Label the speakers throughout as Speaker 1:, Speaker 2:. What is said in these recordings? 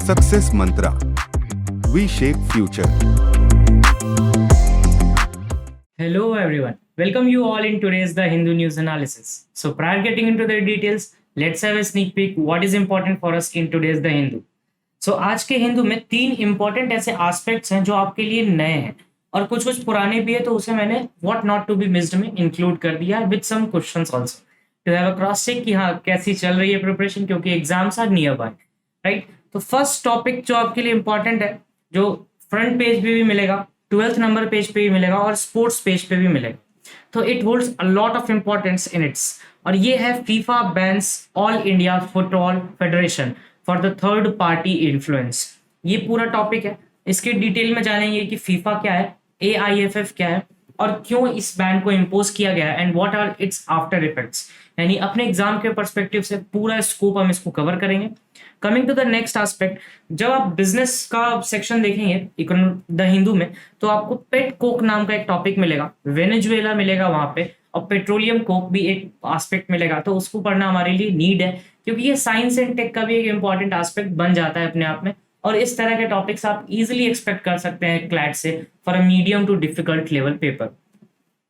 Speaker 1: Success Mantra. We shape future.
Speaker 2: Hello everyone. Welcome you all in today's The Hindu News Analysis. So prior getting into the details, let's have a sneak peek what is important for us in today's The Hindu. So आज के हिंदू में 3 important ऐसे aspects हैं जो आपके लिए नए हैं और कुछ कुछ पुराने भी है, तो उसे मैंने what not to be missed में इंक्लूड कर दिया with some questions also to have a cross check कि हाँ कैसी चल रही है प्रिपरेशन, क्योंकि exams are near by, right. तो फर्स्ट टॉपिक जो आपके लिए इंपॉर्टेंट है, जो फ्रंट पेज पे भी मिलेगा, 12th नंबर पेज पे भी मिलेगा और स्पोर्ट्स पेज पे भी मिलेगा, तो it holds a lot of importance in its, और ये है FIFA bans all India football federation for the third party influence. ये पूरा टॉपिक है, इसके डिटेल में जानेंगे कि फीफा क्या है, AIFF क्या है और क्यों इस बैन को इम्पोज किया गया है and what are its after effects. यानी अपने एग्जाम के पर्सपेक्टिव से पूरा स्कोप हम इसको कवर करेंगे। Coming to the next aspect, जब आप बिजनेस का सेक्शन देखेंगे द हिंदू में, तो आपको पेट कोक नाम का एक टॉपिक मिलेगा, वेनेजुएला मिलेगा वहां पे, और पेट्रोलियम कोक भी एक एस्पेक्ट मिलेगा, तो उसको पढ़ना हमारे लिए नीड है, क्योंकि ये साइंस एंड टेक का भी एक इंपॉर्टेंट एस्पेक्ट बन जाता है अपने आप में, और इस तरह के टॉपिक्स आप इजीली एक्सपेक्ट कर सकते हैं क्लैट से for a medium to difficult level paper.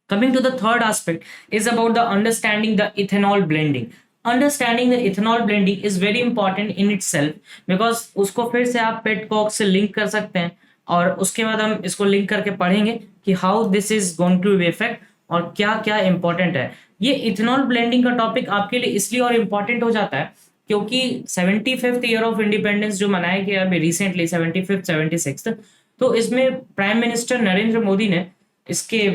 Speaker 2: Coming to the third aspect is about the understanding the ethanol blending. Understanding the ethanol blending is very important in itself because उसको फिर से आप पेट Kock से link कर सकते हैं, और उसके बाद हम इसको लिंक करके पढ़ेंगे कि how this is going to effect और क्या क्या इंपॉर्टेंट है। ये इथेनॉल ब्लेंडिंग का टॉपिक आपके लिए इसलिए और इम्पॉर्टेंट हो जाता है क्योंकि 75th ईयर ऑफ इंडिपेंडेंस जो मनाया गया अभी रिसेंटली 75th 76th, तो इसमें प्राइम मिनिस्टर नरेंद्र मोदी ने इसके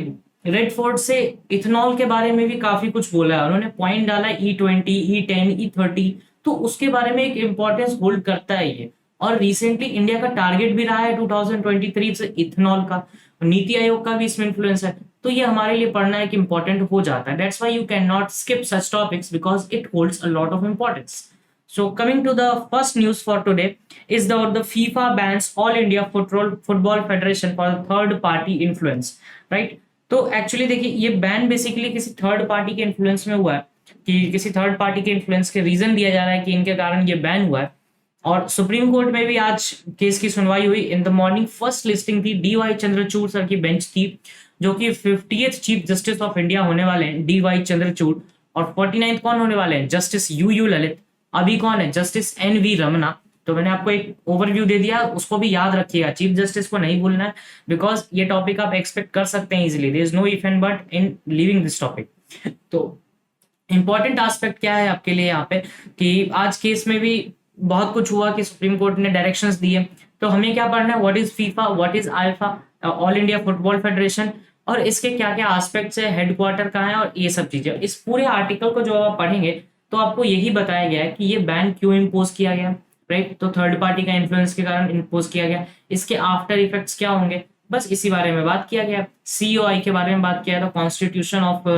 Speaker 2: रेड फोर्ट से इथेनॉल के बारे में भी काफी कुछ बोला है। उन्होंने पॉइंट डाला E20, E10, E30, तो उसके बारे में एक इंपॉर्टेंस होल्ड करता है ये, और रिसेंटली इंडिया का टारगेट भी रहा है 2023 से इथेनॉल का, नीति आयोग का भी इसमें इन्फ्लुएंस है, तो ये हमारे लिए पढ़ना एक इंपॉर्टेंट हो जाता है। That's why you can not skip such topics because it holds a lot of importance. So coming to the first news for today is the FIFA bans All India Football Federation for third party influence, right? तो actually देखिए ये ban basically किसी third party के influence में हुआ है, कि किसी थर्ड पार्टी के इन्फ्लुएंस के रीजन दिया जा रहा है कि इनके कारण ये बैन हुआ है, और सुप्रीम कोर्ट में भी आज केस की सुनवाई हुई। In the morning first listing थी, DY चंद्रचूड़ सर की बेंच थी, जो कि 50th chief justice of India होने वाले हैं DY चंद्रचूड़, और 49th कौन होने वाले हैं, जस्टिस UU ललित। अभी कौन है, जस्टिस NV रमना। तो मैंने आपको एक ओवरव्यू दे दिया, उसको भी याद रखिएगा, चीफ जस्टिस को नहीं भूलना है बिकॉज ये टॉपिक आप एक्सपेक्ट कर सकते हैं easily, there is no if and but in leaving this topic. तो इंपॉर्टेंट एस्पेक्ट क्या है आपके लिए यहाँ पे कि आज केस में भी बहुत कुछ हुआ कि सुप्रीम कोर्ट ने डायरेक्शंस दिए, तो हमें क्या पढ़ना है, what is FIFA, what is IIFA, all India football federation, और इसके क्या क्या एस्पेक्ट्स है, हेडक्वार्टर कहाँ है, और ये सब चीजें। इस पूरे आर्टिकल को जो आप पढ़ेंगे तो आपको यही बताया गया है कि ये बैन क्यों इम्पोज किया गया, राइट। तो थर्ड पार्टी का इन्फ्लुएंस के कारण इम्पोज किया गया, इसके आफ्टर इफेक्ट्स क्या होंगे, बस इसी बारे में बात किया गया। COI के बारे में बात किया था, कॉन्स्टिट्यूशन ऑफ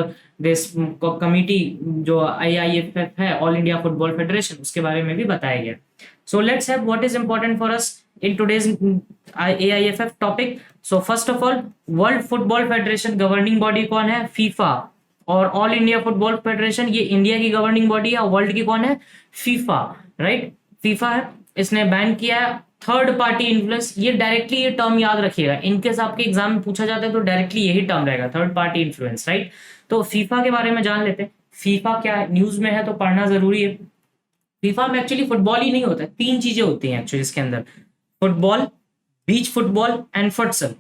Speaker 2: दिस कमिटी जो AIFF है, ऑल इंडिया फुटबॉल फेडरेशन, उसके बारे में भी बताया गया। So let's have what is important for us in today's AIFF topic. So first of all, world football federation governing body कौन है, फीफा, और ऑल इंडिया फुटबॉल फेडरेशन ये इंडिया की गवर्निंग बॉडी है, वर्ल्ड की कौन है, फीफा, राइट। फीफा है, इसने बैन किया है थर्ड पार्टी इन्फ्लुएंस। ये डायरेक्टली ये टर्म याद रखिएगा, इनकेस आपके एग्जाम में पूछा जाता है तो डायरेक्टली यही टर्म रहेगा, थर्ड पार्टी इन्फ्लुएंस, राइट। तो फीफा के बारे में जान लेते हैं, फीफा क्या है, न्यूज में है तो पढ़ना जरूरी है। फीफा में एक्चुअली फुटबॉल ही नहीं होता है, 3 चीजें होती हैं एक्चुअली इसके अंदर, football, beach football and futsal.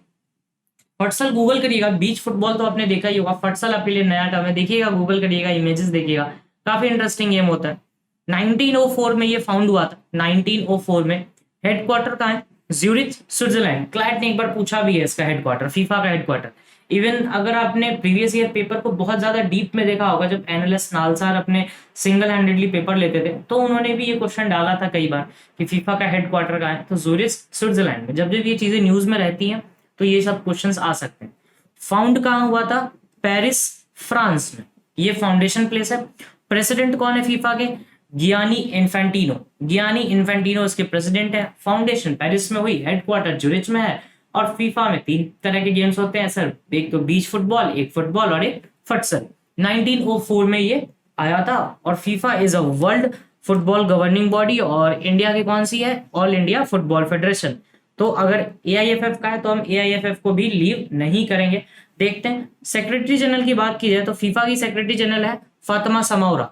Speaker 2: Futsal Google करिएगा, बीच फुटबॉल तो आपने देखा ही होगा, फुटसल आपके लिए नया टर्म है, देखिएगा गूगल करिएगा, इमेजेस देखिएगा, काफी इंटरेस्टिंग गेम होता है। 1904 में ये फाउंड हुआ था, 1904 में। हेडक्वार्टर कहाँ है, ज्यूरिच स्विट्जरलैंड। क्लैट ने एक बार पूछा भी है इसका हेडक्वार्टर, फीफा का हेडक्वार्टर। इवन अगर आपने प्रीवियस ईयर पेपर को बहुत ज्यादा डीप में देखा होगा, जब एनालिस्ट नालसार अपने सिंगल हैंडेडली पेपर लेते थे, तो उन्होंने भी ये क्वेश्चन डाला था कई बार कि फीफा का हेडक्वार्टर कहाँ है, तो ज्यूरिच स्विट्जरलैंड में। जब जब ये चीजें न्यूज में रहती हैं तो ये सब क्वेश्चंस आ सकते हैं। फाउंड कहाँ हुआ था, पेरिस फ्रांस में, ये फाउंडेशन प्लेस है। प्रेसिडेंट कौन है फीफा के, गियानी इन्फेंटिनो। गियानी इन्फेंटिनो इसके प्रेसिडेंट है। फाउंडेशन पेरिस में हुई, हेडक्वार्टर ज्यूरिच में है। और फीफा में 3 तरह के गेम्स होते हैं सर, एक तो बीच फुटबॉल, एक फुटबॉल और एक फुटसल। 1904 में ये आया था, और FIFA is a world football governing body, और इंडिया की कौन सी है, ऑल इंडिया फुटबॉल फेडरेशन। तो अगर AIFF का है तो हम AIFF को भी लीव नहीं करेंगे। देखते हैं सेक्रेटरी जनरल की बात की जाए तो फीफा की सेक्रेटरी जनरल है फातिमा समाउरा।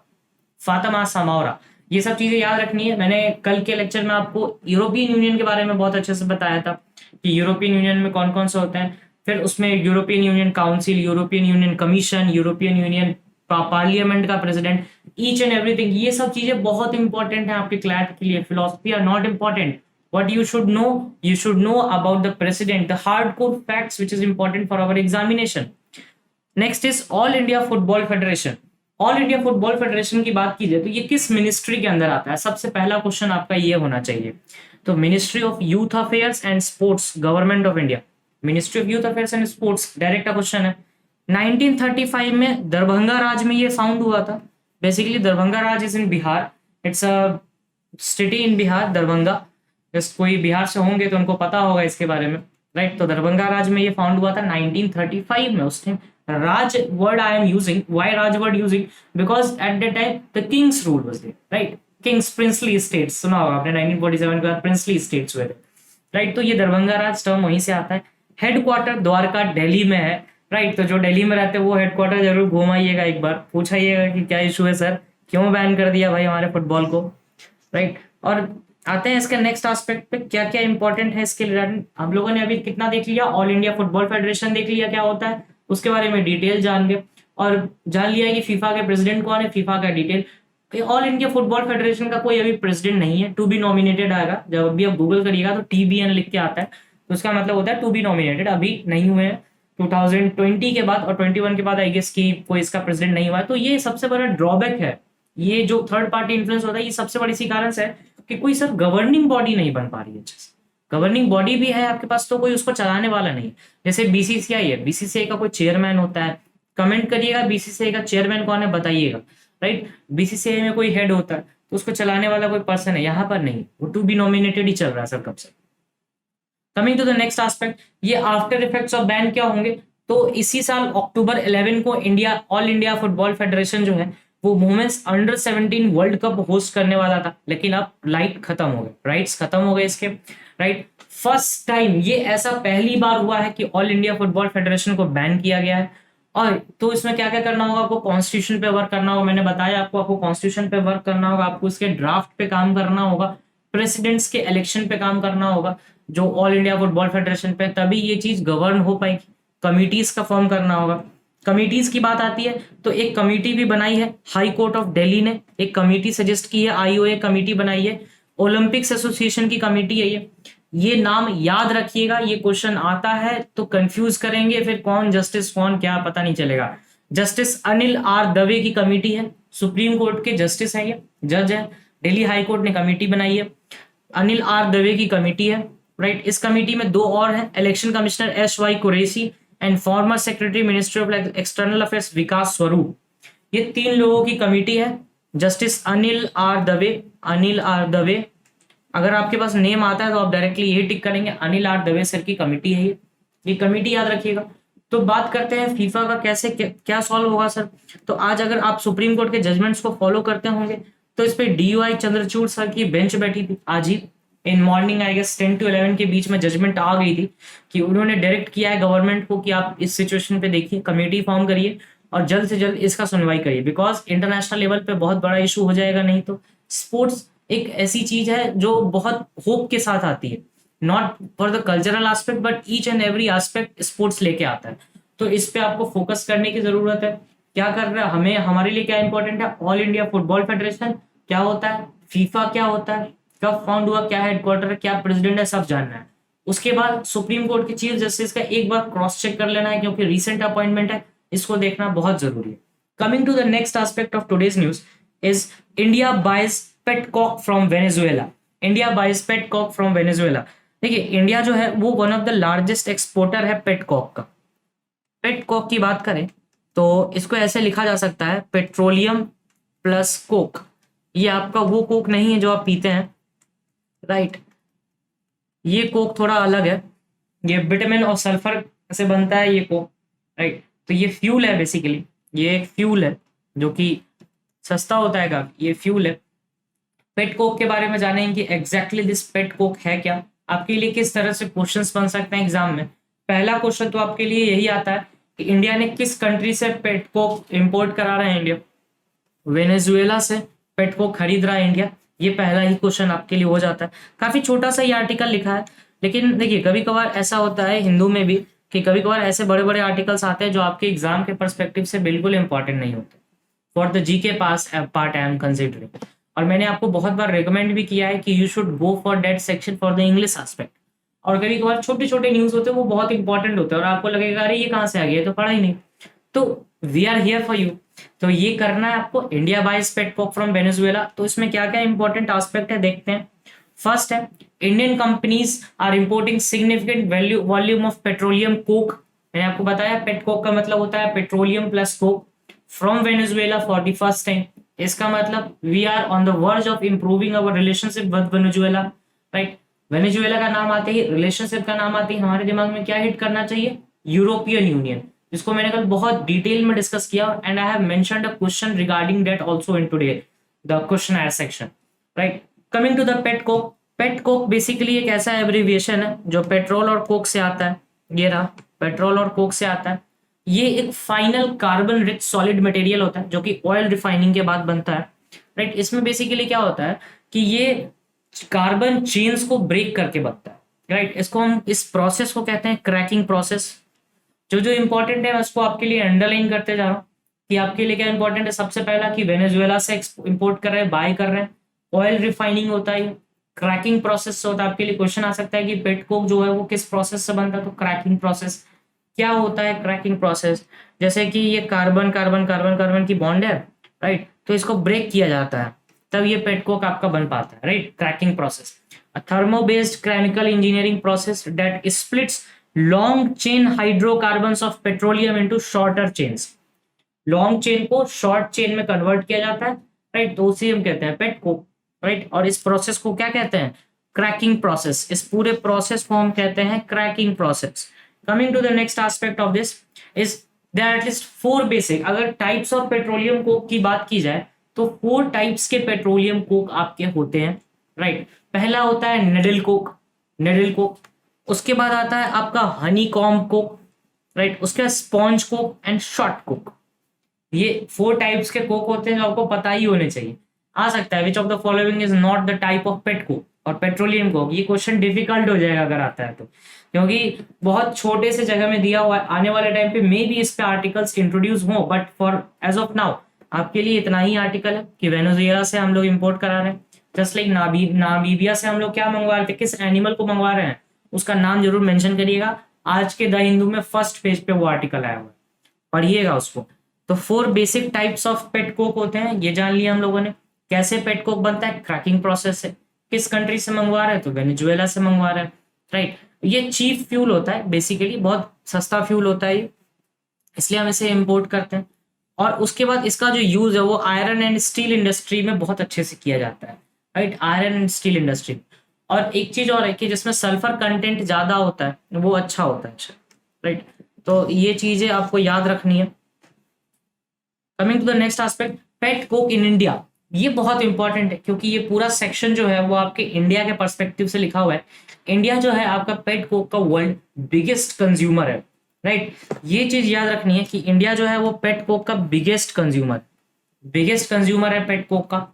Speaker 2: फातिमा समाउरा, ये सब चीजें याद रखनी है। मैंने कल के लेक्चर में आपको यूरोपियन यूनियन के बारे में बहुत अच्छे से बताया था कि यूरोपियन यूनियन में कौन कौन से होते हैं, फिर उसमें European union council, European union commission, European union parliament का प्रेसिडेंट, ईच एंड एवरीथिंग। ये सब चीजें बहुत इंपॉर्टेंट है आपके क्लैट के लिए। Philosophy are not important, what you should know about the president, the hardcore facts which is important for our examination. Next is All India Football Federation. All India football federation की बात की जाए तो ये किस मिनिस्ट्री के अंदर आता है, सबसे पहला क्वेश्चन आपका ये होना चाहिए। तो ministry of youth affairs and sports, government of India, ministry of youth affairs and sports, direct question है। 1935 में दरभंगा राज में ये फाउंड हुआ था। Basically Darbhanga Raj is in Bihar, it's a city in Bihar, Darbhanga. कोई बिहार से होंगे तो उनको पता होगा इसके बारे में, राइट। तो दरभंगा राज में ये फाउंड हुआ था 1935 में। उस time Raj word I am using. Why Raj word using? Because at that time the king's rule was there, right? King's princely states, सुना होगा आपने 1947 के बाद princely states हुए थे, राइट। तो ये दरभंगा राज टर्म वहीं से आता है। हेडक्वार्टर द्वारका दिल्ली में है, राइट। तो जो दिल्ली में रहते हैं वो हेडक्वार्टर जरूर घुमाइएगा, एक बार पूछाइएगा कि क्या इशू है सर, क्यों बैन कर दिया भाई हमारे फुटबॉल को, राइट। और आते हैं इसके नेक्स्ट एस्पेक्ट पे, क्या क्या इंपॉर्टेंट है इसके रिगार्डिंग। हम लोगों ने अभी कितना देख लिया, ऑल इंडिया फुटबॉल फेडरेशन देख लिया क्या होता है, उसके बारे में डिटेल जान गए, और जान लिया कि फीफा के प्रेसिडेंट कौन है, फीफा का detail. All India football federation का कोई अभी प्रेसिडेंट नहीं है, टू बी नॉमिनेटेड आएगा। जब भी आप गूगल करिएगा तो TBN लिख के आता है, तो उसका मतलब होता है टू बी नॉमिनेटेड, अभी नहीं हुए हैं। 2020 के बाद और 21 के बाद आई गेस की कोई इसका प्रेसिडेंट नहीं हुआ है। तो ये सबसे बड़ा ड्रॉबैक है, ये जो थर्ड पार्टी इन्फ्लुएंस होता है, ये सबसे बड़ी सी कारण है कि कोई सर गवर्निंग बॉडी नहीं बन पा रही है अच्छे से। गवर्निंग बॉडी भी है आपके पास तो कोई उसको चलाने वाला नहीं। जैसे BCCI है, BCCI का कोई चेयरमैन होता है, कमेंट करिएगा BCCI का चेयरमैन कौन है बताइएगा, राइट। BCCI में कोई हेड होता है तो उसको चलाने वाला कोई पर्सन है, यहाँ पर नहीं, वो टू बी नॉमिनेटेड ही चल रहा है सर कब से। Coming to the next aspect, ये आफ्टर इफेक्ट्स ऑफ बैन क्या होंगे। तो इसी साल अक्टूबर 11 को ऑल इंडिया फुटबॉल फेडरेशन जो है वो women's under 17 world cup host करने वाला था, लेकिन अब लाइट खत्म हो गए, राइट्स खत्म हो गए इसके, राइट। फर्स्ट टाइम ये ऐसा पहली बार हुआ है कि ऑल इंडिया फुटबॉल फेडरेशन को बैन किया गया है। और तो इसमें क्या क्या करना होगा, आपको कॉन्स्टिट्यूशन पे वर्क करना होगा, मैंने बताया आपको कॉन्स्टिट्यूशन पे वर्क करना होगा, आपको इसके ड्राफ्ट पे काम करना होगा, प्रेसिडेंट्स के इलेक्शन पे काम करना होगा जो ऑल इंडिया फुटबॉल फेडरेशन पे, तभी ये चीज गवर्न हो पाएगी। कमिटीज का फॉर्म करना होगा। कमिटीज की बात आती है तो एक कमिटी भी बनाई है, हाई कोर्ट ऑफ दिल्ली ने एक कमिटी सजेस्ट की है, IOA कमिटी बनाई है, ओलंपिक्स एसोसिएशन की कमिटी है ये नाम याद रखिएगा, ये क्वेश्चन आता है तो कंफ्यूज करेंगे, फिर कौन जस्टिस कौन क्या पता नहीं चलेगा। जस्टिस अनिल R दवे की कमिटी है, सुप्रीम कोर्ट के जस्टिस है, ये जज है, दिल्ली हाई कोर्ट ने कमिटी बनाई है, अनिल R दवे की कमिटी है, राइट। इस कमिटी में दो और हैं, election commissioner SY Qureshi and former secretary ministry of external affairs Vikas Swarup. ये 3 लोगों की कमिटी है। जस्टिस अनिल R दवे, अगर आपके पास नेम आता है तो आप डायरेक्टली यही टिक करेंगे, अनिल R दवे सर की कमिटी है ये कमिटी याद रखिएगा। तो बात करते हैं फीफा का कैसे क्या सॉल्व होगा सर। तो आज अगर आप सुप्रीम कोर्ट के जजमेंट्स को फॉलो करते होंगे तो इस पे DY चंद्रचूड़ सर की बेंच बैठी थी आज ही in morning, I guess 10 to 11 के बीच में जजमेंट आ गई थी कि उन्होंने डायरेक्ट किया है गवर्नमेंट को कि आप इस सिचुएशन पे देखिए, कमेटी फॉर्म करिए और जल्द से जल्द इसका सुनवाई करिए, बिकॉज इंटरनेशनल लेवल पे बहुत बड़ा इशू हो जाएगा। नहीं तो स्पोर्ट्स एक ऐसी चीज है जो बहुत होप के साथ आती है, not for the cultural aspect but each and every aspect sports लेके आता है। तो इस पे आपको फोकस करने की जरूरत है। क्या कर रहा है हमें, हमारे लिए क्या इंपॉर्टेंट है, ऑल इंडिया फुटबॉल फेडरेशन क्या होता है, फीफा क्या होता है, कब फाउंड हुआ, क्या हेडक्वार्टर है, क्या प्रेसिडेंट है, सब जानना है। उसके बाद सुप्रीम कोर्ट के चीफ जस्टिस का एक बार क्रॉस चेक कर लेना है, क्योंकि रिसेंट अपॉइंटमेंट है, इसको देखना बहुत जरूरी है। Coming to the next aspect of today's news is India buys petcoke from Venezuela. India buys petcoke from Venezuela. देखिए इंडिया जो है वो one of the largest exporter है पेटकॉक का। पेटकॉक की बात करें तो इसको ऐसे लिखा जा सकता है पेट्रोलियम प्लस कोक। ये आपका वो कोक नहीं है जो आप पीते हैं, राइट। ये कोक थोड़ा अलग है, ये विटामिन और सल्फर से बनता है ये कोक, राइट। तो ये फ्यूल है, बेसिकली ये एक फ्यूल है जो कि सस्ता होता है काफी, ये फ्यूल है, पेट कोक के बारे में जानेंगे कि एग्जैक्टली दिस पेट कोक है क्या, आपके लिए किस तरह से क्वेश्चंस बन सकते हैं एग्जाम में। पहला क्वेश्चन तो आपके लिए यही आता है कि इंडिया ने किस कंट्री से पेट कोक इंपोर्ट करा रहा है इंडिया। वेनेजुएला से पेट कोक खरीद रहा है इंडिया, ये पहला ही क्वेश्चन आपके लिए हो जाता है। काफी छोटा सा ये आर्टिकल लिखा है, लेकिन देखिए कभी कभार ऐसा होता है हिंदू में भी कि कभी कभार ऐसे बड़े बड़े आर्टिकल्स आते हैं जो आपके एग्जाम के परस्पेक्टिव से बिल्कुल इंपॉर्टेंट नहीं होते। For the GK pass part I am considering, और मैंने आपको बहुत बार रिकमेंड भी किया है कि you should go for that section for the English aspect. और कभी कभार छोटे छोटे न्यूज होते हैं वो बहुत इंपॉर्टेंट होते हैं और आपको लगेगा अरे ये कहाँ से आ गया, तो पढ़ा ही नहीं। तो we are here for you. तो ये करना है आपको, India buys pet coke from Venezuela. तो इसमें क्या क्या इंपॉर्टेंट एस्पेक्ट है देखते हैं। फर्स्ट है, Indian companies are importing significant volume of petroleum coke. मैंने आपको बताया पेट कोक का मतलब होता है petroleum plus coke from Venezuela for the first time. इसका मतलब we are on the verge of improving our relationship with Venezuela, right. Venezuela का नाम आते ही, रिलेशनशिप का नाम आते ही हमारे दिमाग में क्या हिट करना चाहिए, यूरोपियन यूनियन, जिसको मैंने कल बहुत डिटेल में डिस्कस किया and I have mentioned a question regarding that also in today the question section, right. Coming to the pet coke, pet coke basically एक ऐसा एब्रिविएशन है जो पेट्रोल और कोक से आता है। ये रहा, पेट्रोल और कोक से आता है। ये एक final carbon rich solid material होता है जो कि ऑयल रिफाइनिंग के बाद बनता है, राइट। इसमें बेसिकली क्या होता है कि ये कार्बन चेन्स को ब्रेक करके बनता है, राइट। इसको हम, इस प्रोसेस को कहते हैं क्रैकिंग प्रोसेस। जो जो इंपॉर्टेंट है उसको आपके लिए अंडरलाइन करते जा रहा हूँ कि आपके लिए क्या इंपॉर्टेंट है। सबसे पहला कि वेनेजुएला से इंपोर्ट कर रहे हैं, बाय कर रहे हैं, ऑयल रिफाइनिंग होता है, क्रैकिंग प्रोसेस से होता है। आपके लिए क्वेश्चन आ सकता है कि पेट कोक जो है वो किस प्रोसेस से बनता है, तो क्रैकिंग प्रोसेस। क्या होता है क्रैकिंग प्रोसेस, जैसे कि ये कार्बन कार्बन कार्बन कार्बन की बॉन्ड है, राइट, तो इसको ब्रेक किया जाता है तब ये पेट कोक आपका बन पाता है, right, cracking process. A thermo based chemical engineering process that splits long chain hydrocarbons of petroleum into shorter chains. Long chain को शॉर्ट चेन में कन्वर्ट किया जाता है, राइट, तो उसी हम कहते हैं पेट कोक, राइट। और इस प्रोसेस को क्या कहते हैं, क्रैकिंग प्रोसेस। इस पूरे प्रोसेस को हम कहते हैं cracking process. Coming to the next aspect of this is there at least 4 basic, अगर टाइप्स ऑफ पेट्रोलियम कोक की बात की जाए तो 4 टाइप्स के पेट्रोलियम कोक आपके होते हैं, राइट। पहला होता है निडल कोक, निडल कोक। उसके बाद आता है आपका हनी कॉम्ब कोक, राइट। उसके बाद sponge Coke and short Coke. ये 4 टाइप्स के कोक होते हैं जो आपको पता ही होने चाहिए। आ सकता है which of the following is not the type of pet coke और पेट्रोलियम कोक। ये क्वेश्चन डिफिकल्ट हो जाएगा अगर आता है तो, क्योंकि बहुत छोटे से जगह में दिया हुआ है। आने वाले टाइम पे मे बी इस पे आर्टिकल्स इंट्रोड्यूस हो, but for as of now आपके लिए इतना ही आर्टिकल है कि वेनेजुएला से हम लोग इंपोर्ट करा रहे हैं। जस्ट लाइक नामीबिया से हम लोग क्या मंगवा रहे थे, किस एनिमल को मंगवा रहे हैं, उसका नाम जरूर मेंशन करिएगा। आज के द हिंदू में फर्स्ट पेज पे वो आर्टिकल आया हुआ है, पढ़िएगा उसको। तो 4 basic types of pet coke होते हैं, ये जान लिया हम लोगों ने। कैसे पेट कोक बनता है, क्रैकिंग प्रोसेस से। किस कंट्री से मंगवा रहे हैं, तो वेनेजुएला से मंगवा रहे हैं, राइट। ये चीप फ्यूल होता है, बेसिकली बहुत सस्ता फ्यूल होता है, इसलिए हम इसे इंपोर्ट करते हैं। और उसके बाद इसका जो यूज है वो आयरन एंड स्टील इंडस्ट्री में बहुत अच्छे से किया जाता है, right, iron and steel industry. और एक चीज और है कि जिसमें सल्फर कंटेंट ज्यादा होता है वो अच्छा होता है, राइट। तो ये चीजें आपको याद रखनी है। Coming to the next aspect, pet coke in India. ये बहुत इंपॉर्टेंट है क्योंकि ये पूरा सेक्शन जो है वो आपके इंडिया के पर्सपेक्टिव से लिखा हुआ है। इंडिया जो है आपका पेट कोक का वर्ल्ड बिगेस्ट कंज्यूमर है, राइट। ये चीज याद रखनी है कि इंडिया जो है वो पेट कोक का बिगेस्ट कंज्यूमर है पेट कोक का।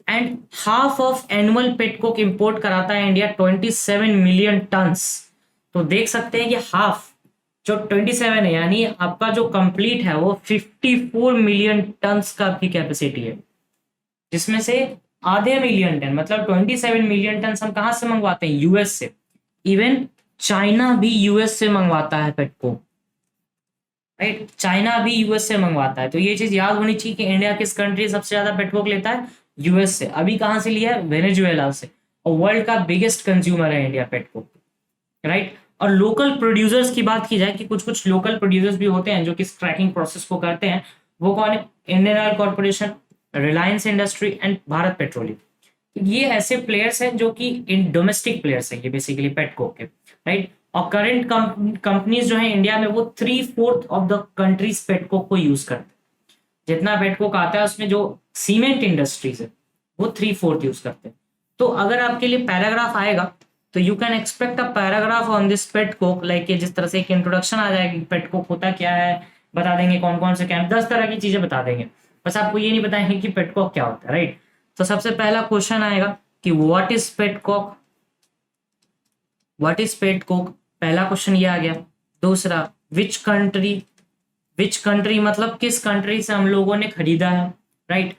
Speaker 2: And half of annual pet coke import कराता है इंडिया 27 मिलियन टन्स। तो देख सकते हैं कि हाफ जो 27 है, यानी आपका जो कंप्लीट है वो 54 मिलियन टन्स का आपकी कैपेसिटी है, जिसमें से आधे मिलियन टन मतलब 27 मिलियन टन हम कहां से मंगवाते हैं, यूएस से। इवन चाइना भी यूएस से मंगवाता है पेट कोक, राइट, चाइना भी यूएस से मंगवाता है। तो ये चीज याद होनी चाहिए कि इंडिया किस कंट्री सबसे ज्यादा पेट कोक लेता है, यूएस से। अभी कहां से लिया है, वेनेजुएला से। और वर्ल्ड का बिगेस्ट कंज्यूमर है इंडिया पेट कोक, राइट। और लोकल प्रोड्यूसर्स की बात की जाए कि कुछ कुछ लोकल प्रोड्यूसर्स भी होते हैं जो कि क्रैकिंग प्रोसेस को करते हैं, वो कौन है, Indian oil corporation, Reliance industry and Bharat petroleum. ये ऐसे प्लेयर्स हैं जो कि इन डोमेस्टिक प्लेयर्स हैं, ये बेसिकली पेट कोक के, राइट। और करंट कंपनीज जो है इंडिया में वो 3/4 of the countries pet coke को यूज करते हैं। जितना पेट कोक आता है उसमें जो सीमेंट इंडस्ट्रीज है वो 3/4 यूज करते हैं। तो अगर आपके लिए पैराग्राफ आएगा तो you can expect a paragraph on this pet coke, like जिस तरह से एक इंट्रोडक्शन आ जाएगी, पेट कोक होता क्या है, बता देंगे कौन कौन से कैंप, 10 तरह की चीजें बता देंगे, बस आपको ये नहीं बताएंगे कि पेट कोक क्या होता है, राइट। तो सबसे पहला क्वेश्चन आएगा कि what is pet coke, what is pet coke, पहला क्वेश्चन ये आ गया। दूसरा, विच कंट्री मतलब किस कंट्री से हम लोगों ने खरीदा है, right.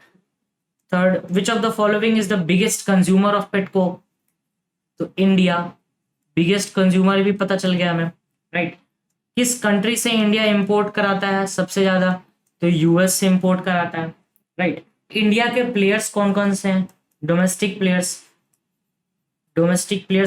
Speaker 2: Third, which of the following is the biggest consumer of pet coke, तो इंडिया बिगेस्ट कंज्यूमर भी पता चल गया हमें, राइट। किस कंट्री से इंडिया इंपोर्ट कराता है सबसे ज्यादा, तो यूएस से इंपोर्ट कराता है, राइट। इंडिया के प्लेयर्स कौन कौन से हैं, डोमेस्टिक प्लेयर्स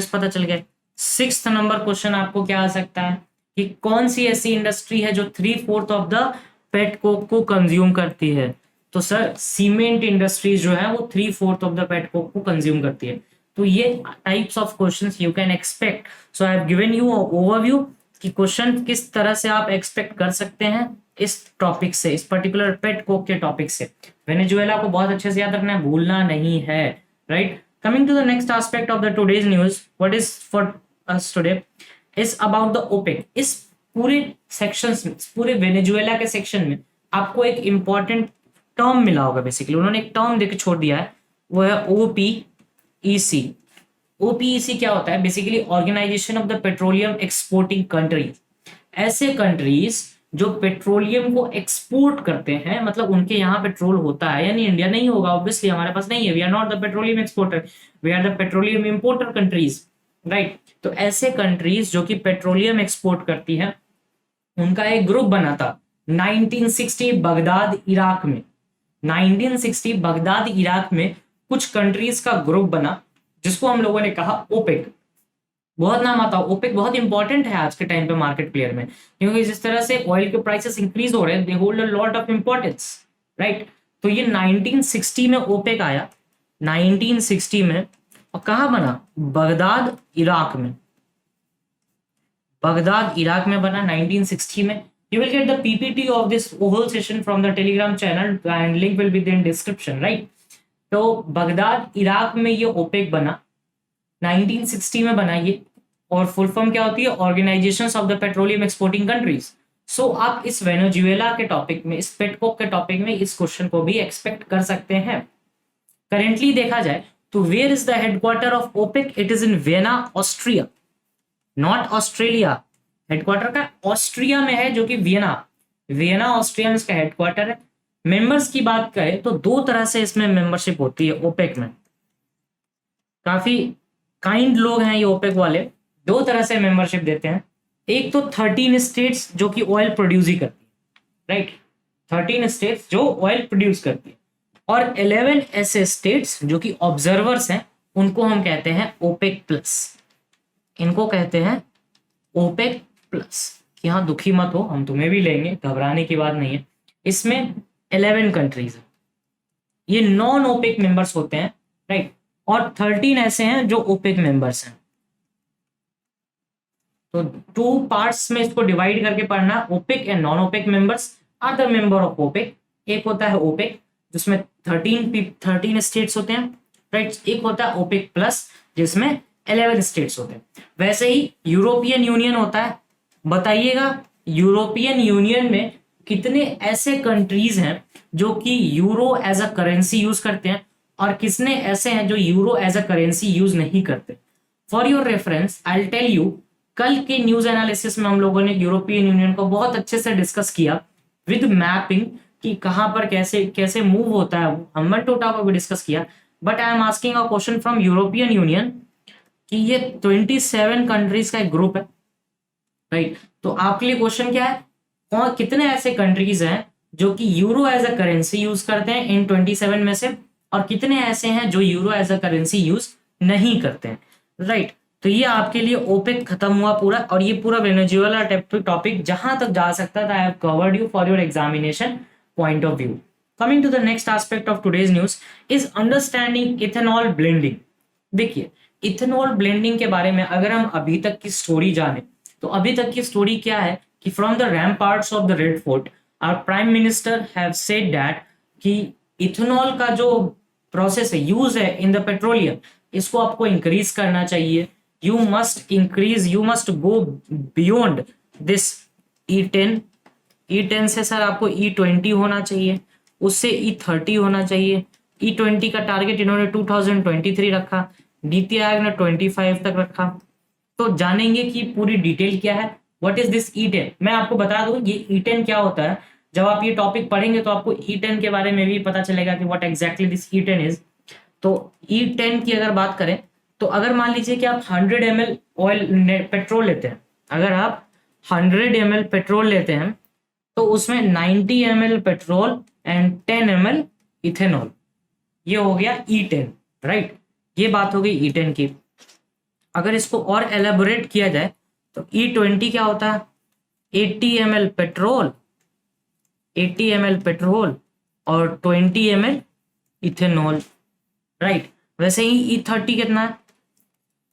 Speaker 2: पता चल गए। 6th नंबर क्वेश्चन आपको क्या आ सकता है कि कौन सी ऐसी इंडस्ट्री है जो 3/4 ऑफ द पेट कोक को कंज्यूम करती है, तो सर सीमेंट इंडस्ट्रीज जो है वो 3/4 ऑफ द पेट कोक को कंज्यूम करती है। तो ये types of questions you can expect. So I have given you overview कि क्वेश्चन किस तरह से आप एक्सपेक्ट कर सकते हैं इस टॉपिक से, इस पर्टिकुलर पेट कोक के टॉपिक से। वेनेजुएला को बहुत अच्छे से याद रखना है, भूलना नहीं है, right. Coming to the next aspect of the today's news, what is for us today is about the OPEC. इस पूरे सेक्शंस में, पूरे वेनेजुएला के सेक्शन में आपको एक इंपॉर्टेंट टर्म मिला होगा। बेसिकली उन्होंने एक टर्म देके छोड़ दिया है, वो है OPEC। OPEC क्या होता है, basically organization of the petroleum exporting countries. ऐसे कंट्रीज जो पेट्रोलियम को एक्सपोर्ट करते हैं, मतलब उनके यहाँ पेट्रोल होता है, यानी इंडिया नहीं होगा, ऑब्वियसली हमारे पास नहीं है, we are not the petroleum exporter, we are the petroleum importer countries, right. तो ऐसे कंट्रीज जो कि पेट्रोलियम एक्सपोर्ट करती हैं, उनका एक ग्रुप बना था 1960 बगदाद इराक में। 1960 बगदाद इराक में कुछ कंट्रीज का ग्रुप बना जिसको हम लोगों ने कहा ओपेक। बहुत नाम आता है, ओपेक बहुत इंपॉर्टेंट है आज के टाइम पे मार्केट प्लेयर में, क्योंकि जिस तरह से ऑयल के प्राइसेस इंक्रीज हो रहे हैं, they hold a lot of importance, right. तो ये 1960 में ओपेक आया, 1960 में, और कहाँ बना, बगदाद इराक में। बगदाद इराक में बना 1960 में। You will get the PPT of this whole session from the Telegram channel and link will be there in description, right? तो बगदाद इराक में ये ओपेक बना 1960 में बना ये, और फुल फॉर्म क्या होती है, organisations of the petroleum exporting countries. So आप इस वेनेजुएला के टॉपिक में, इस पेटकोक के टॉपिक में इस क्वेश्चन को भी एक्सपेक्ट कर सकते हैं। करेंटली देखा जाए तो where is the headquarter of OPEC, it is in Vienna Austria, not Australia. Headquarter का ऑस्ट्रिया में है, जो कि वियना ऑस्ट्रिया में इसका हेडक्वार्टर है। मेंबर्स की बात करें तो 2 तरह से इसमें मेंबरशिप होती है ओपेक में। काफी काइंड लोग हैं ये ओपेक वाले, 2 तरह से मेंबरशिप देते हैं। एक तो 13 स्टेट्स जो कि ऑयल प्रोड्यूस ही करती है, राइट, 13 स्टेट्स जो ऑयल प्रोड्यूस करती है, और 11 ऐसे स्टेट्स जो कि ऑब्जर्वर्स हैं, उनको हम कहते हैं ओपेक प्लस। इनको कहते हैं ओपेक प्लस। कि हाँ दुखी मत हो, हम तुम्हें भी लेंगे, घबराने की बात नहीं है। इसमें 11 कंट्रीज है, ये नॉन ओपेक मेंबर्स होते हैं, राइट, और 13 ऐसे हैं जो ओपेक मेंबर्स हैं। तो 2 पार्ट्स में इसको डिवाइड करके पढ़ना, OPEC and non OPEC members are the member of OPEC. एक होता है ओपेक जिसमें 13 स्टेट्स होते हैं, राइट। एक होता है ओपेक प्लस जिसमें 11 स्टेट्स होते हैं। वैसे ही यूरोपियन यूनियन होता है। बताइएगा यूरोपियन यूनियन में कितने ऐसे कंट्रीज हैं जो कि euro as a currency use करते हैं, और कितने ऐसे हैं जो euro as a currency use नहीं करते। For your reference I will tell you, कल के न्यूज एनालिसिस में हम लोगों ने यूरोपियन यूनियन को बहुत अच्छे से डिस्कस किया विद मैपिंग कि कहां पर कैसे कैसे मूव होता है। हमन टोटा को भी डिस्कस किया, but I am asking a question from European union कि ये 27 कंट्रीज का एक ग्रुप है, राइट। तो आपके लिए क्वेश्चन क्या है, और कितने ऐसे कंट्रीज हैं जो कि euro as a currency use करते हैं इन 27 में से, और कितने ऐसे हैं जो euro as a currency use नहीं करते हैं, राइट। तो ये आपके लिए ओपेक खत्म हुआ पूरा, और ये पूरा वेनेजुएला टॉपिक जहां तक जा सकता था I have covered you for your examination point of view. Coming to the next aspect of today's news is understanding ethanol blending. देखिए इथेनॉल ब्लेंडिंग के बारे में अगर हम अभी तक की स्टोरी जाने तो अभी तक की स्टोरी क्या है कि from the ramparts of the red fort our prime minister have said that कि इथेनॉल का जो प्रोसेस है, यूज है इन द पेट्रोलियम, इसको आपको इंक्रीज करना चाहिए। You must go beyond this E10। E10 से सर आपको E20 होना चाहिए, उससे E30 होना चाहिए। E20 का टारगेट इन्होंने 2023 रखा, नीति आयोग ने 25 तक रखा। तो जानेंगे कि पूरी डिटेल क्या है, व्हाट इज दिस E10। मैं आपको बता दूं ये E10 क्या होता है, जब आप ये टॉपिक पढ़ेंगे तो आपको E10 के बारे में भी पता चलेगा कि what exactly this E10 is. तो E10 की अगर बात करें तो अगर मान लीजिए कि आप 100 ml ऑयल पेट्रोल लेते हैं, अगर आप 100 ml पेट्रोल लेते हैं तो उसमें 90 ml petrol and 10 ml ethanol, ये हो गया E10, राइट। ये बात हो गई E10 की। अगर इसको और एलेबोरेट किया जाए तो E20 क्या होता है, 80 ml पेट्रोल, 80 ml पेट्रोल और 20 ml इथेनॉल, राइट। वैसे ही E30 कितना है,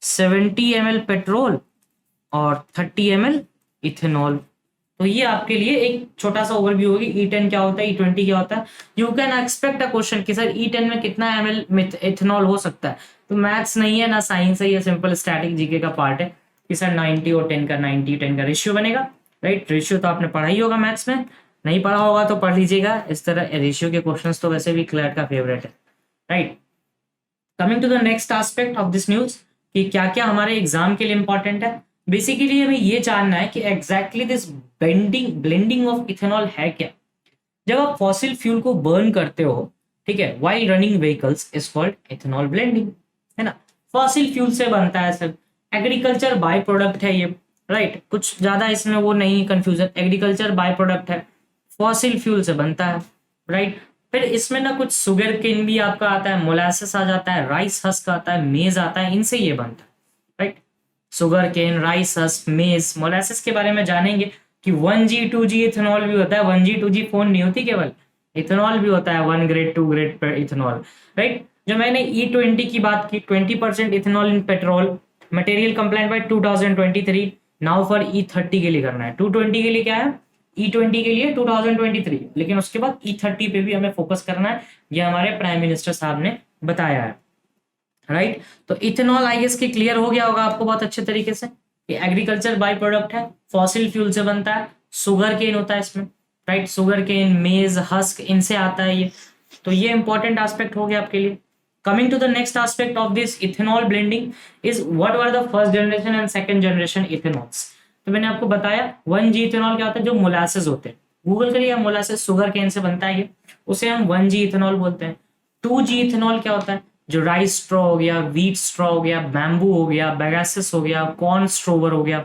Speaker 2: 70 ml पेट्रोल और 30 ml इथेनॉल। तो ये आपके लिए एक छोटा सा ओवरव्यू होगी E10 क्या होता है, E20 क्या होता है। You can expect a question कि सर E10 में कितना ml इथेनॉल हो सकता है। तो मैथ्स नहीं है ना साइंस है, ये सिंपल स्टैटिक जीके का पार्ट है कि सर 90 और 10 का 90-10 का रेशियो बनेगा, राइट। रेशियो तो आपने पढ़ा ही होगा मैथ्स में, नहीं पढ़ा होगा तो पढ़ लीजिएगा। इस तरह रेशियो के क्वेश्चंस तो वैसे भी क्लैट का फेवरेट है, right. Coming to the next aspect of this news कि क्या क्या हमारे एग्जाम के लिए इंपॉर्टेंट है। बेसिकली हमें ये जानना है कि exactly this blending of ethanol है क्या। जब आप फॉसिल फ्यूल को बर्न करते हो, ठीक है, while running vehicles is called ethanol blending, है ना। फॉसिल फ्यूल से बनता है सर, एग्रीकल्चर बाय प्रोडक्ट है ये, राइट। कुछ ज्यादा इसमें वो नहीं कंफ्यूजन, एग्रीकल्चर बाय प्रोडक्ट है, फॉसिल फ्यूल से बनता है, राइट। फिर इसमें ना कुछ सुगर केन भी आपका आता है, मोलासेस आ जाता है, राइस हस्क आता है, मेज आता है, इनसे ये बनता है, right. Sugar cane, rice husk, maize, molasses के बारे में जानेंगे कि 1G 2G इथेनॉल भी होता है। 1G 2G फोन नहीं होती केवल, इथेनॉल भी होता है, 1 ग्रेड 2 ग्रेड पर इथेनॉल, राइट। जो मैंने E20 की बात की, 20% ethanol in petrol, material compliant by 2023, now for E30 के लिए करना है। 220 के लिए क्या है, E20 के लिए 2023, लेकिन उसके बाद E30 पे भी हमें फोकस करना है, ये हमारे प्राइम मिनिस्टर साहब ने बताया है, राइट। तो इथेनॉल आई गेस की क्लियर हो गया होगा आपको बहुत अच्छे तरीके से कि एग्रीकल्चर बाय प्रोडक्ट है, फॉसिल फ्यूल से बनता है, सुगर केन होता है इसमें, राइट। सुगर केन, मेज, हस्क, इनसे आता है ये। तो ये इंपॉर्टेंट एस्पेक्ट हो गया आपके लिए। Coming to the next aspect of this ethanol blending is what were the first generation and second generation ethanols. तो मैंने आपको बताया 1G इथेनॉल क्या होता है, जो मोलासेस होते हैं, गूगल करिए, मोलासेस सुगर केन से बनता है ये, उसे हम 1G इथेनॉल बोलते हैं। 2G इथेनॉल क्या होता है, जो राइस स्ट्रॉ हो गया, व्हीट स्ट्रॉ हो गया, बैम्बू हो गया, बैगासिस हो गया, कॉर्न स्ट्रोवर हो गया,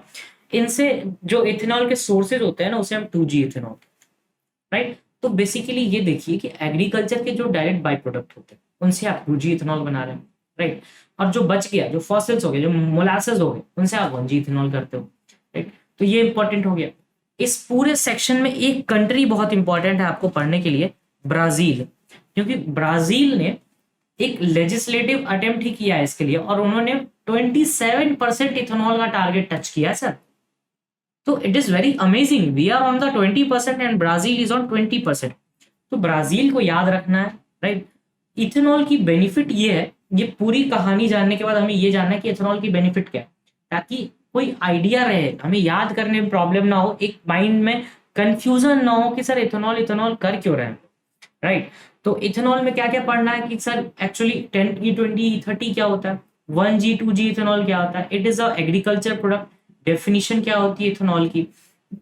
Speaker 2: इनसे जो इथेनॉल के सोर्सेज होते हैं ना, उसे हम 2G इथेनॉल, राइट। तो बेसिकली ये देखिए कि एग्रीकल्चर के जो डायरेक्ट बाई प्रोडक्ट होते हैं उनसे आप 2G इथेनॉल बना रहे हैं, राइट। और जो बच गया, जो फॉसिल्स हो गए, जो मोलासेस हो गए, उनसे आप 1G इथेनॉल करते हो, राइट। तो ये इंपॉर्टेंट हो गया। इस पूरे सेक्शन में एक कंट्री बहुत इंपॉर्टेंट है आपको पढ़ने के लिए, ब्राजील, क्योंकि ब्राजील ने एक लेजिस्लेटिव अटेम्प्ट ही किया है इसके लिए और उन्होंने 27% इथेनॉल का टारगेट टच किया सर। तो it is very amazing, we are on the 20% and Brazil is on 20%। तो ब्राजील को याद रखना है, राइट। इथेनॉल की बेनिफिट ये है, ये पूरी कहानी जानने के बाद हमें ये जानना है कि इथेनॉल की बेनिफिट क्या है, ताकि कोई आइडिया रहे, हमें याद करने में प्रॉब्लम ना हो, एक माइंड में कंफ्यूजन ना हो कि सर इथेनॉल इथेनॉल कर क्यों रहे हैं, राइट। तो इथेनॉल में क्या क्या पढ़ना है कि सर एक्चुअली 10, E20, E30 क्या होता है, 1G 2G इथेनॉल क्या होता है, it is a agriculture product, definition क्या होती है इथेनॉल की,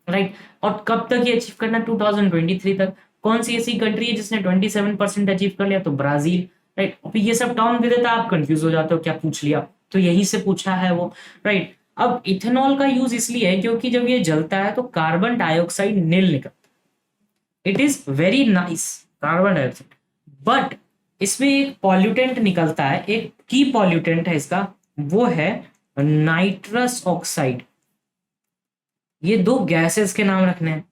Speaker 2: राइट। और कब तक ये अचीव करना, 2023 तक। कौन सी ऐसी कंट्री है जिसने 27% अचीव कर लिया, तो ब्राजील, राइट। अभी ये सब टर्म दे देता है, आप कंफ्यूज हो जाते हो क्या पूछ लिया, तो यहीं से पूछा है वो, राइट। अब इथेनॉल का यूज इसलिए है क्योंकि जब ये जलता है तो कार्बन डाइऑक्साइड नील निकलता है, it is very nice carbon dioxide, but इसमें एक पॉल्यूटेंट निकलता है, एक की पॉल्यूटेंट है इसका, वो है नाइट्रस ऑक्साइड। ये दो गैसेस के नाम रखने हैं,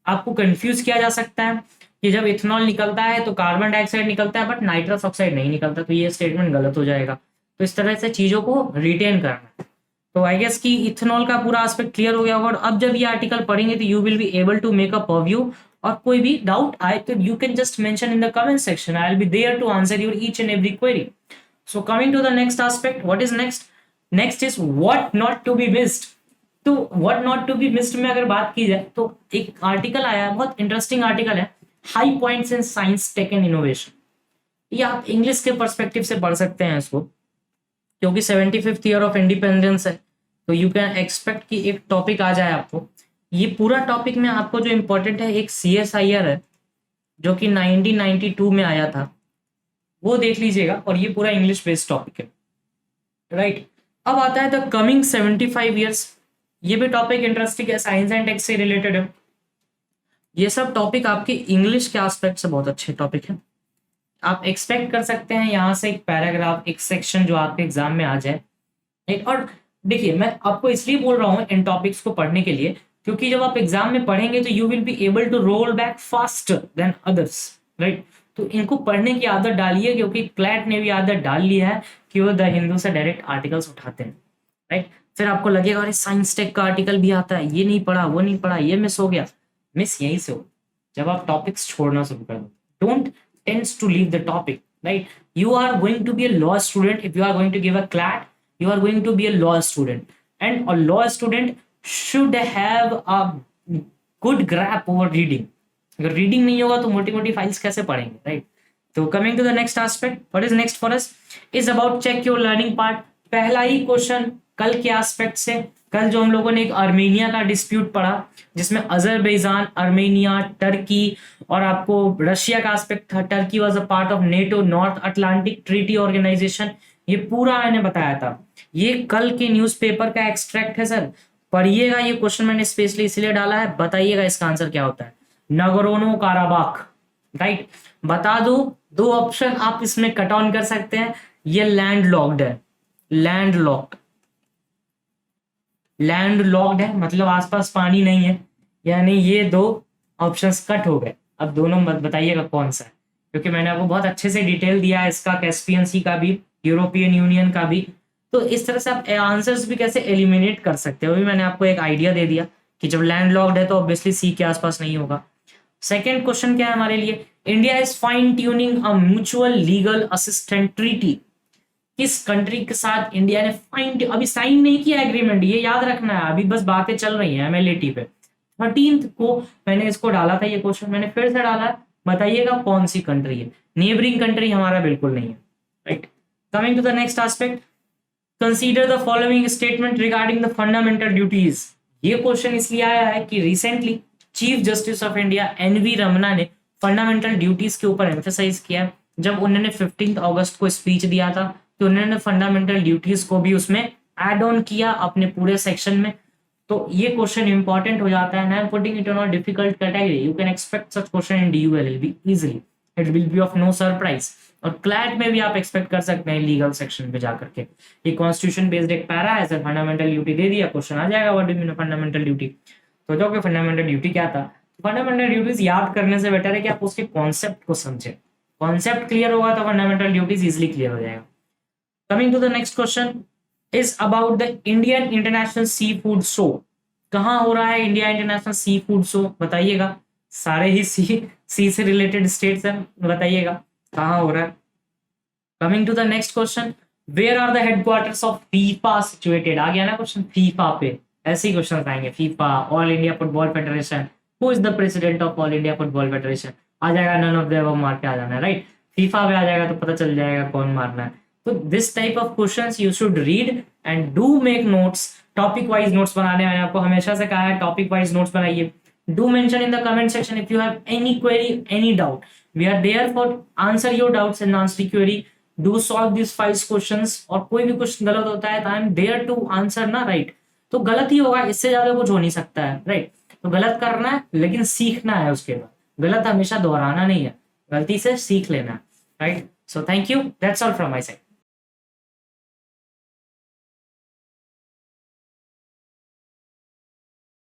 Speaker 2: आपको कंफ्यूज किया जा सकता है कि जब इथेनॉल निकलता है तो कार्बन डाइऑक्साइड निकलता है बट नाइट्रस ऑक्साइड नहीं निकलता, तो ये स्टेटमेंट गलत हो जाएगा। तो इस तरह से चीजों को रिटेन करना है। तो आई गेस कि इथेनॉल का पूरा एस्पेक्ट क्लियर हो गया होगा। और अब जब ये आर्टिकल पढ़ेंगे तो you will be able to make a purview और कोई भी डाउट आए तो you can just mention in the comment section, I will be there to answer your each and every query. So coming to the next aspect, what is next is what not to be missed. तो what not to be missed में अगर बात की जाए तो एक article आया है, बहुत इंटरेस्टिंग आर्टिकल है, high points in science tech and innovation. ये आप इंग्लिश के पर्सपेक्टिव से पढ़ सकते हैं इसको, क्योंकि 75th ईयर ऑफ इंडिपेंडेंस है, तो यू कैन एक्सपेक्ट कि एक टॉपिक आ जाए आपको. ये पूरा टॉपिक में आपको जो इम्पोर्टेंट है, एक CSIR है जो कि 1992 में आया था, वो देख लीजिएगा, और ये पूरा इंग्लिश बेस्ड टॉपिक है, राइट. अब आता है द कमिंग 75 ईयर्स. ये भी टॉपिक इंटरेस्टिंग है, साइंस एंड टेक से रिलेटेड है. ये सब टॉपिक आपके इंग्लिश के एस्पेक्ट से बहुत अच्छे टॉपिक है. आप एक्सपेक्ट कर सकते हैं यहाँ से एक पैराग्राफ, एक सेक्शन जो आपके एग्जाम में आ जाए. और देखिए, मैं आपको इसलिए बोल रहा हूँ इन टॉपिक्स को पढ़ने के लिए, क्योंकि जब आप एग्जाम में पढ़ेंगे तो you will be able to roll back faster than others, right. तो इनको पढ़ने की आदत डालिए, क्योंकि क्लैट ने भी आदत डाल ली है कि वो द हिंदू से डायरेक्ट आर्टिकल्स उठाते हैं, राइट. फिर आपको लगेगा अरे साइंस टेक का आर्टिकल भी आता है, ये नहीं पढ़ा, वो नहीं पढ़ा, ये मिस हो गया. मिस यहीं से हो जब आप टॉपिक्स छोड़ना शुरू कर दो. Don't tends to leave the topic, right. You are going to be a law student. If you are going to give a CLAT, you are going to be a law student, and a law student should have a good grasp over reading. अगर reading नहीं होगा तो मोटी मोटी files कैसे पढ़ेंगे, right. तो coming to the next aspect, what is next for us is about check your learning part. पहला ही क्वेश्चन कल के एस्पेक्ट से. कल जो हम लोगों ने एक आर्मेनिया का डिस्प्यूट पढ़ा, जिसमें अजरबैजान, आर्मेनिया, टर्की और आपको रशिया का एस्पेक्ट था. Turkey was a part of NATO, North Atlantic Treaty Organization. ये पूरा मैंने बताया था. ये कल के न्यूज़पेपर का एक्सट्रैक्ट है सर, पढ़िएगा. ये क्वेश्चन मैंने स्पेशली इसलिए डाला है, बताइएगा इसका आंसर क्या होता है. Nagorno Karabakh, right. बता दो, दो ऑप्शन आप इसमें कट ऑन कर सकते हैं. ये लैंड लॉक्ड है, लैंड लॉक्ड है, मतलब आसपास पानी नहीं है, यानी ये दो ऑप्शंस कट हो गए. अब दोनों मत बताइएगा कौन सा है, क्योंकि मैंने आपको बहुत अच्छे से डिटेल दिया है इसका, कैस्पियन सी का भी, यूरोपियन यूनियन का भी. तो इस तरह से आप आंसर्स भी कैसे एलिमिनेट कर सकते हो, वो भी मैंने आपको एक आइडिया दे दिया कि जब लैंड लॉक्ड है तो ऑब्वियसली सी के आसपास नहीं होगा. सेकेंड क्वेश्चन क्या है हमारे लिए, India is fine tuning a mutual legal assistant treaty. किस कंट्री के साथ इंडिया ने फाइन, अभी साइन नहीं किया एग्रीमेंट, ये याद रखना है, अभी बस बातें चल रही हैं MLAT पे. 13th को मैंने इसको डाला था, ये क्वेश्चन मैंने फिर से डाला है, बताइएगा कौन सी कंट्री है. नेबरिंग कंट्री हमारा बिल्कुल नहीं है, right. Coming to the next aspect, consider the following statement regarding the fundamental duties. ये क्वेश्चन इसलिए आया है कि recently chief justice of India NV Ramana ने फंडामेंटल ड्यूटीज के ऊपर एम्फेसाइज किया. जब उन्होंने 15 अगस्त को स्पीच दिया था तो उन्होंने फंडामेंटल ड्यूटीज को भी उसमें ऐड ऑन किया अपने पूरे सेक्शन में. तो ये क्वेश्चन इंपॉर्टेंट हो जाता है. I am putting it on a difficult category. You can expect such question in DULLB easily, it will be of no surprise. और क्लैट में भी आप एक्सपेक्ट कर सकते हैं लीगल सेक्शन पे जाकर के. ये कॉन्स्टिट्यूशन बेस्ड एक पैरा है सर, फंडामेंटल ड्यूटी दे दिया, क्वेश्चन आ जाएगा what do you mean fundamental duty. तो जो कि फंडामेंटल ड्यूटी क्या था, फंडामेंटल ड्यूटीज याद करने से बेटर है कि आप उसके कॉन्सेप्ट को समझें. कॉन्सेप्ट क्लियर होगा तो फंडामेंटल ड्यूटीज इजिली क्लियर हो जाएगा. Coming to the next question is about the Indian International Seafood Show. कहाँ हो रहा है India international sea food show, बताइएगा. सारे ही सी से रिलेटेड स्टेट्स हैं, बताइएगा कहाँ हो रहा है. Coming to the next question, where are the headquarters of FIFA situated. आ गया ना क्वेश्चन फीफा पे, ऐसे ही क्वेश्चन आएंगे. FIFA, all India football federation, who is the president of all India football federation. आ जाएगा, नन ऑफ द अबव मार के आ जाना है, राइट. फीफा पे आ जाएगा तो पता चल जाएगा कौन मारना है. तो this type of questions you should read and do make notes. Topic wise notes बनाने, मैंने आपको हमेशा से कहा है टॉपिक वाइज नोट्स बनाइए. Do mention in the comment section if you have any query, any doubt. We are there for answer your doubts and answer query. Do solve this 5 questions. और कोई भी क्वेश्चन गलत होता है तो I am there to answer ना, right. तो गलत ही होगा, इससे ज्यादा कुछ हो नहीं सकता है, राइट. तो गलत करना है लेकिन सीखना है उसके बाद. गलत हमेशा दोहराना नहीं है, गलती से सीख लेना है, right. So thank you, that's all from my side.